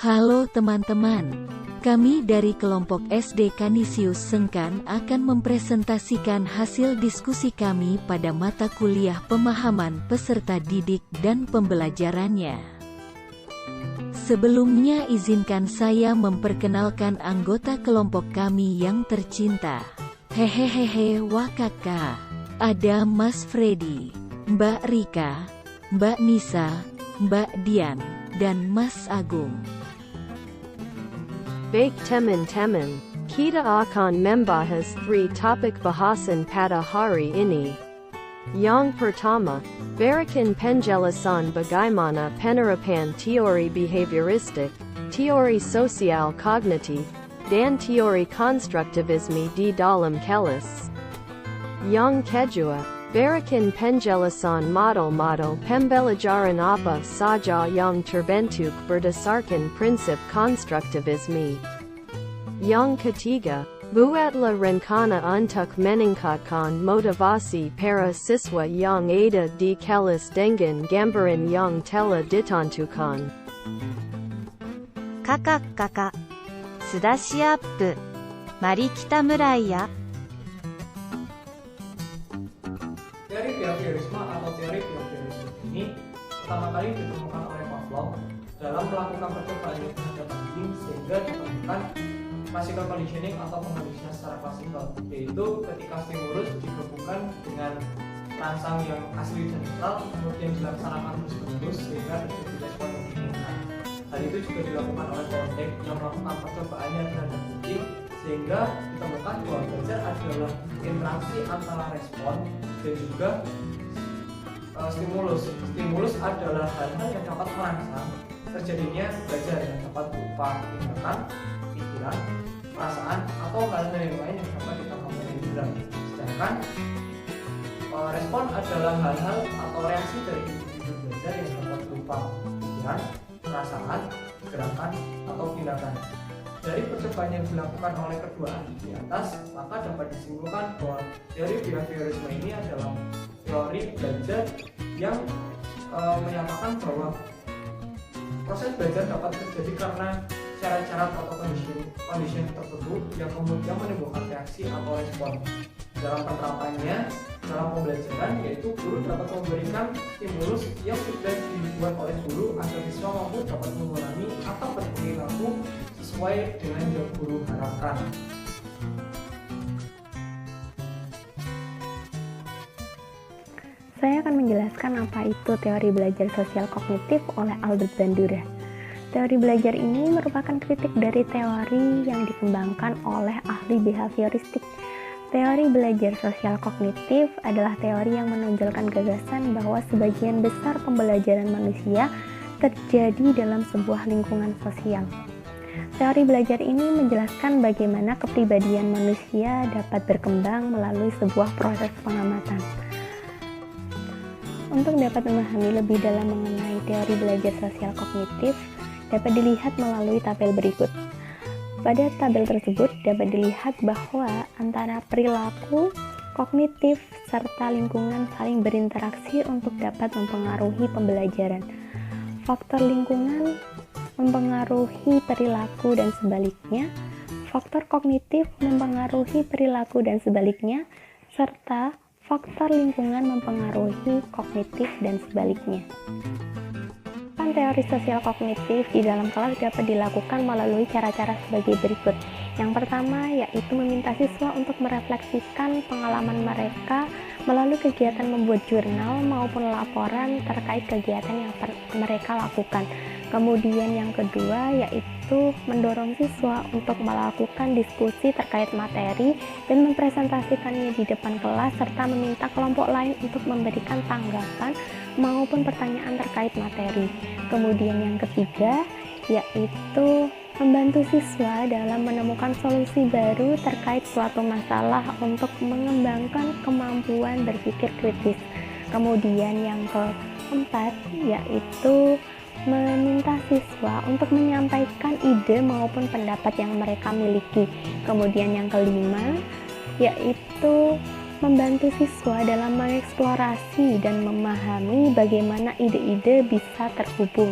Halo teman-teman, kami dari kelompok SD Kanisius Sengkan akan mempresentasikan hasil diskusi kami pada mata kuliah pemahaman peserta didik dan pembelajarannya. Sebelumnya izinkan saya memperkenalkan anggota kelompok kami yang tercinta. Hehehehe wakaka, ada Mas Freddy, Mbak Rika, Mbak Nisa, Mbak Dian, dan Mas Agung. Baik teman-teman, kita akan membahas 3 topik bahasan pada hari ini. Yang pertama, berikan penjelasan bagaimana penerapan teori behavioristik, teori sosial kognitif, dan teori konstruktivisme di dalam kelas. Yang kedua, berikan penjelasan model-model pembelajaran apa saja yang terbentuk berdasarkan prinsip konstruktivisme. Yang ketiga, buatlah rencana untuk meningkatkan motivasi para siswa yang ada di kelas dengan gambaran yang telah ditentukan. Kakak-kakak, sudah siap? Mari kita mulai ya. Teori behaviorisme atau teori behaviorisme ini pertama kali ditemukan oleh Pavlov dalam melakukan percobaan terhadap anjing sehingga ditemukan classical conditioning atau pengkondisian secara klasikal, yaitu ketika stimulus digabungkan dengan rangsang yang asli dan netral kemudian dilaksanakan terus-menerus sehingga terjadi respon yang diinginkan. Hal itu juga dilakukan oleh Thorndike yang melakukan percobaannya terhadap kucing sehingga ditemukan bahwa belajar adalah interaksi antara respon dan juga stimulus. Stimulus adalah hal-hal yang dapat merangsang terjadinya belajar yang dapat berupa tindakan, pikiran, perasaan, atau hal-hal yang lain yang dapat ditangkap oleh indera. Sedangkan respon adalah hal-hal atau reaksi dari individu belajar yang dapat berupa pikiran, perasaan, gerakan, atau tindakan. Dari percobaan yang dilakukan oleh kedua ahli di atas, maka dapat disimpulkan bahwa teori behaviorisme ini adalah teori belajar yang menyatakan bahwa proses belajar dapat terjadi karena syarat-syarat atau condition tertentu yang kemudian menimbulkan reaksi atau respon. Dalam penerapannya, dalam pembelajaran, yaitu guru dapat memberikan stimulus yang sudah dibuat oleh guru agar siswa mampu dapat mengulangi atau berperilaku sesuai dengan yang guru harapkan. Saya akan menjelaskan apa itu teori belajar sosial kognitif oleh Albert Bandura. Teori belajar ini merupakan kritik dari teori yang dikembangkan oleh ahli behavioristik. Teori belajar sosial kognitif adalah teori yang menonjolkan gagasan bahwa sebagian besar pembelajaran manusia terjadi dalam sebuah lingkungan sosial. Teori belajar ini menjelaskan bagaimana kepribadian manusia dapat berkembang melalui sebuah proses pengamatan. Untuk dapat memahami lebih dalam mengenai teori belajar sosial kognitif, dapat dilihat melalui tabel berikut. Pada tabel tersebut dapat dilihat bahwa antara perilaku, kognitif, serta lingkungan saling berinteraksi untuk dapat mempengaruhi pembelajaran. Faktor lingkungan mempengaruhi perilaku dan sebaliknya, faktor kognitif mempengaruhi perilaku dan sebaliknya, serta faktor lingkungan mempengaruhi kognitif dan sebaliknya. Teori sosial kognitif di dalam kelas dapat dilakukan melalui cara-cara sebagai berikut. Yang pertama yaitu meminta siswa untuk merefleksikan pengalaman mereka melalui kegiatan membuat jurnal maupun laporan terkait kegiatan yang mereka lakukan. Kemudian yang kedua yaitu mendorong siswa untuk melakukan diskusi terkait materi dan mempresentasikannya di depan kelas serta meminta kelompok lain untuk memberikan tanggapan maupun pertanyaan terkait materi. Kemudian yang ketiga yaitu membantu siswa dalam menemukan solusi baru terkait suatu masalah untuk mengembangkan kemampuan berpikir kritis. Kemudian yang keempat yaitu meminta siswa untuk menyampaikan ide maupun pendapat yang mereka miliki. Kemudian yang kelima yaitu membantu siswa dalam mengeksplorasi dan memahami bagaimana ide-ide bisa terhubung.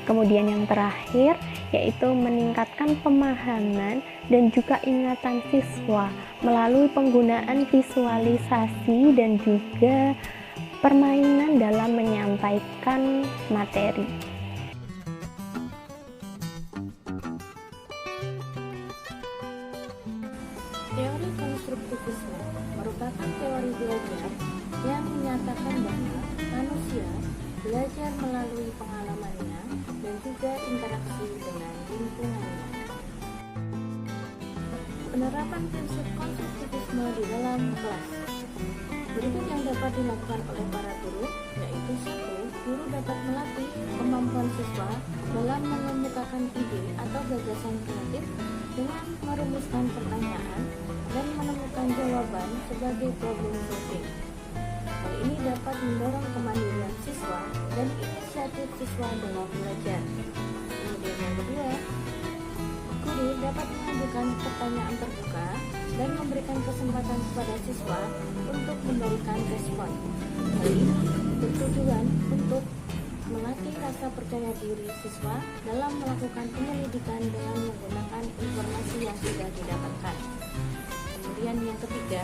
Kemudian yang terakhir yaitu meningkatkan pemahaman dan juga ingatan siswa melalui penggunaan visualisasi dan juga permainan dalam menyampaikan materi. Teori konstruktivisme merupakan teori belajar yang menyatakan bahwa manusia belajar melalui pengalamannya dan juga interaksi dengan lingkungannya. Penerapan prinsip konstruktivisme di dalam kelas. Berikut yang dapat dilakukan oleh para guru, yaitu 1. Guru dapat melatih kemampuan siswa dalam mengemukakan ide atau gagasan kreatif dengan merumuskan pertanyaan dan menemukan jawaban sebagai problem solving. Hal ini dapat mendorong kemandirian siswa dan inisiatif siswa dalam belajar. Kemudian yang kedua, guru dapat mengajukan pertanyaan terbuka dan memberikan kesempatan kepada siswa untuk memberikan respon. Hal ini bertujuan untuk melatih rasa percaya diri siswa dalam melakukan penyelidikan dengan menggunakan informasi yang sudah didapatkan. Kemudian yang ketiga,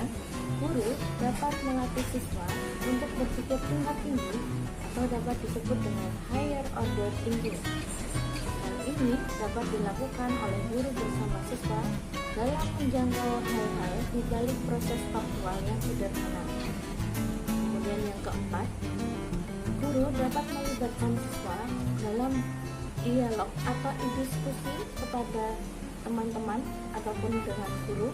guru dapat melatih siswa untuk berpikir tingkat tinggi atau dapat disebut dengan higher order thinking. Hal ini dapat dilakukan oleh guru bersama siswa dalam menjangkau hal-hal di balik proses faktual yang sederhana. Kemudian yang keempat, guru dapat melibatkan siswa dalam dialog atau diskusi kepada teman-teman ataupun dengan guru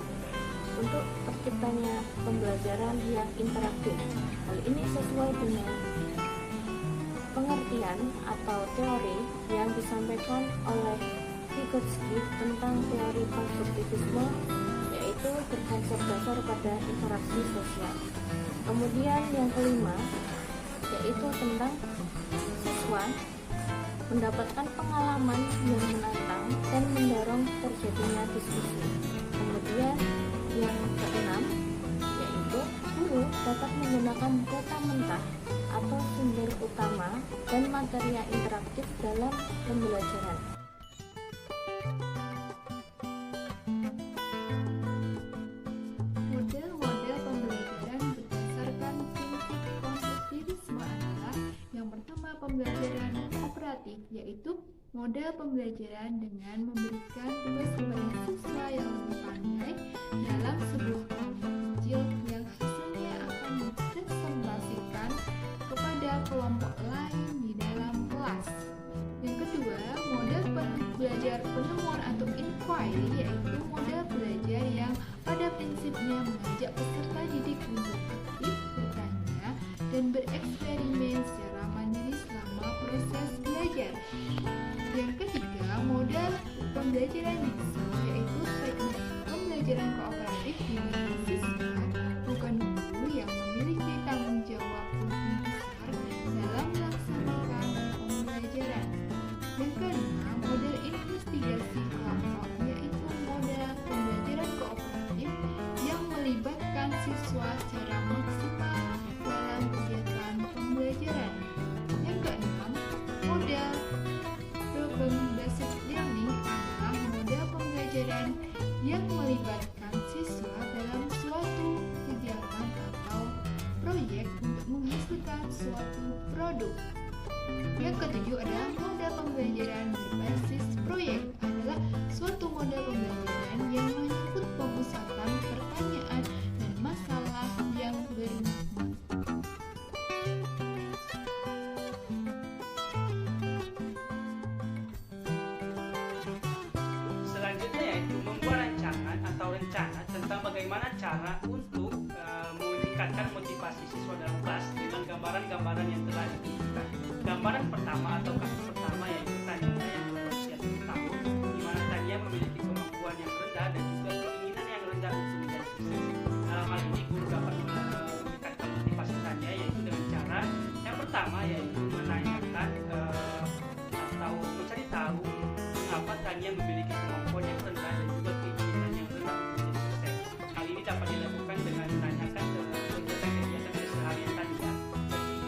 untuk terciptanya pembelajaran yang interaktif. Hal ini sesuai dengan pengertian atau teori yang disampaikan oleh Vygotsky tentang teori konstruktivisme, yaitu berkonsep dasar pada interaksi sosial. Kemudian yang kelima, yaitu tentang siswa mendapatkan pengalaman yang menantang dan mendorong terjadinya diskusi. Kemudian yang keenam, yaitu guru dapat menggunakan data mentah atau sumber utama dan materi yang interaktif dalam pembelajaran. Model-model pembelajaran berdasarkan prinsip konstruktivisme adalah yang pertama, pembelajaran kooperatif, yaitu model pembelajaran dengan memberikan tugas kepada siswa yang lebih pandai dalam sebuah kelompok kecil yang hasilnya akan dipresentasikan kepada kelompok lain di dalam kelas. Yang kedua, model belajar penemuan atau inquiry, yaitu model belajar yang pada prinsipnya mengajak peserta didik untuk aktif bertanya dan bereksperimen secara mandiri selama proses belajar. Yang ketiga, model pembelajaran mixer, yaitu teknik pembelajaran kooperatif di mana siswa bukan guru yang memiliki tanggung jawab lebih besar dalam melaksanakan pembelajaran. Yang kelima, model investigasi kelompok, yaitu model pembelajaran kooperatif yang melibatkan siswa secara maksimal dalam kegiatan pembelajaran. Yang keenam, model problem-based learning adalah model pembelajaran yang melibatkan siswa dalam suatu kegiatan atau proyek untuk menghasilkan suatu produk. Yang ketujuh adalah model pembelajaran berbasis proyek, adalah suatu model pembelajaran yang menyangkut pemusatan pertanyaan dan masalah yang bermakna. Selanjutnya yaitu membuat rancangan atau rencana tentang bagaimana cara untuk meningkatkan motivasi siswa dalam kelas dengan gambaran-gambaran yang telah ditentukan. Gambaran pertama atau kasus pertama yaitu Tania yang berusia 7 tahun, di mana Tania memiliki kemampuan yang rendah dan juga keinginan yang rendah untuk menjadi sukses. Dalam hal ini guru dapat meningkatkan motivasi Tania yaitu dengan cara yang pertama yaitu menanyakan atau mencari tahu mengapa Tania memiliki kemampuan yang rendah dan juga keinginan yang rendah untuk menjadi sukses. Hal ini dapat dilakukan dengan menanyakan kegiatan keseharian Tania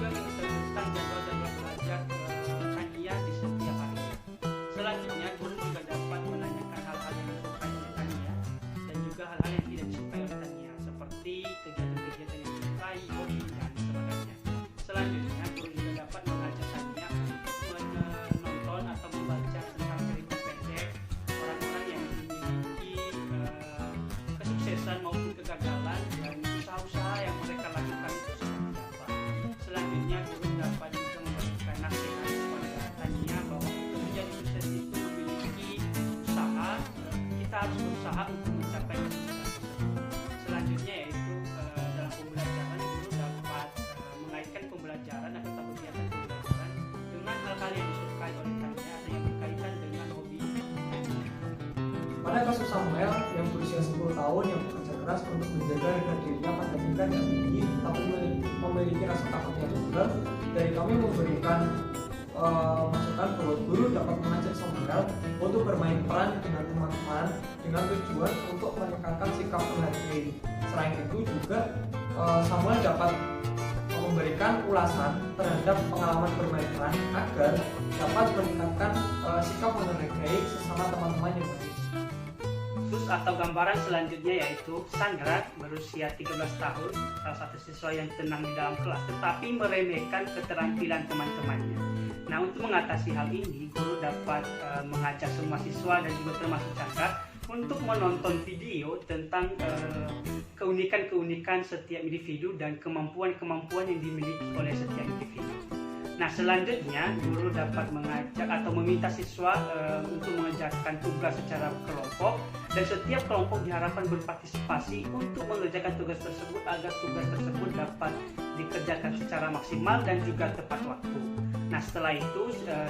dan juga tentang jadwal belajar Tania untuk mencapai kesuksesan tersebut. Selanjutnya yaitu dalam pembelajaran guru dapat mengaitkan pembelajaran atau kegiatan pembelajaran dengan hal-hal yang disukai oleh kami atau yang berkaitan dengan hobi. Pada kasus Samuel yang berusia 10 tahun yang bekerja keras untuk menjaga harga dirinya pada tingkat yang tinggi tapi memiliki rasa takut yang tunggal, dari kami memberikan masukan bahwa guru dapat mengajak Samuel untuk bermain peran dengan teman-teman dengan tujuan untuk meningkatkan sikap menghargai. Selain itu juga Samuel dapat memberikan ulasan terhadap pengalaman bermain peran agar dapat meningkatkan sikap menghargai sesama teman-teman yang baik. Terus atau gambaran selanjutnya yaitu Sandra berusia 13 tahun, salah satu siswa yang tenang di dalam kelas tetapi meremehkan keterampilan teman-temannya. Nah, untuk mengatasi hal ini, guru dapat mengajak semua siswa dan juga termasuk Chandra untuk menonton video tentang keunikan-keunikan setiap individu dan kemampuan-kemampuan yang dimiliki oleh setiap individu. Nah, selanjutnya guru dapat mengajak atau meminta siswa untuk mengerjakan tugas secara kelompok dan setiap kelompok diharapkan berpartisipasi untuk mengerjakan tugas tersebut agar tugas tersebut dapat dikerjakan secara maksimal dan juga tepat waktu. Nah, setelah itu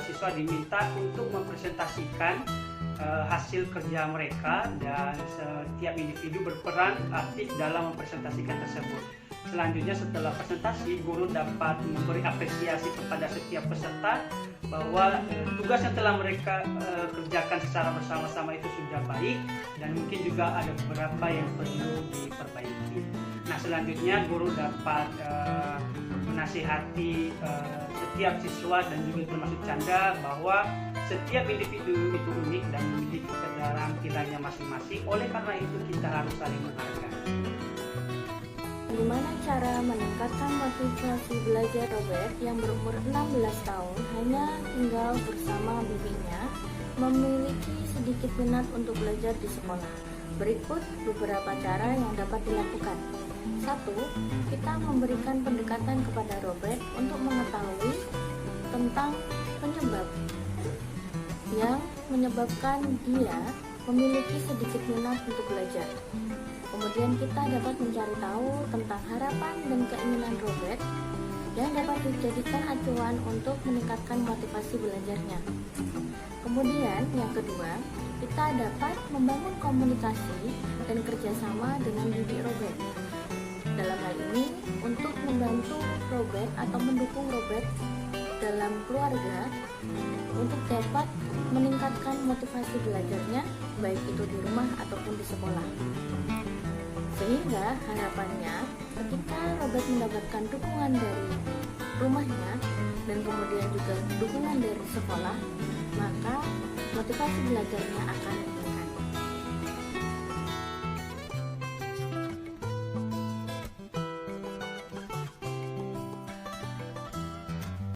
siswa diminta untuk mempresentasikan hasil kerja mereka dan setiap individu berperan aktif dalam mempresentasikan tersebut. Selanjutnya setelah presentasi, guru dapat memberi apresiasi kepada setiap peserta bahwa tugas yang telah mereka kerjakan secara bersama-sama itu sudah baik dan mungkin juga ada beberapa yang perlu diperbaiki. Nah, selanjutnya guru dapat menasihati setiap siswa dan juga termasuk Chandra bahwa setiap individu itu unik dan memiliki keterampilannya masing-masing. Oleh karena itu kita harus saling menghargai. Bagaimana cara meningkatkan motivasi belajar Robert yang berumur 16 tahun hanya tinggal bersama bibinya, memiliki sedikit minat untuk belajar di sekolah? Berikut beberapa cara yang dapat dilakukan. 1. Kita memberikan pendekatan kepada Robert untuk mengetahui tentang penyebab yang menyebabkan dia memiliki sedikit minat untuk belajar. Kemudian kita dapat mencari tahu tentang harapan dan keinginan Robert yang dapat dijadikan acuan untuk meningkatkan motivasi belajarnya. Kemudian yang kedua, kita dapat membangun komunikasi dan kerjasama dengan didik Robert. Dalam hal ini, untuk membantu Robert atau mendukung Robert dalam keluarga untuk dapat meningkatkan motivasi belajarnya, baik itu di rumah ataupun di sekolah. Sehingga harapannya ketika Robert mendapatkan dukungan dari rumahnya dan kemudian juga dukungan dari sekolah, maka motivasi belajarnya akan meningkat.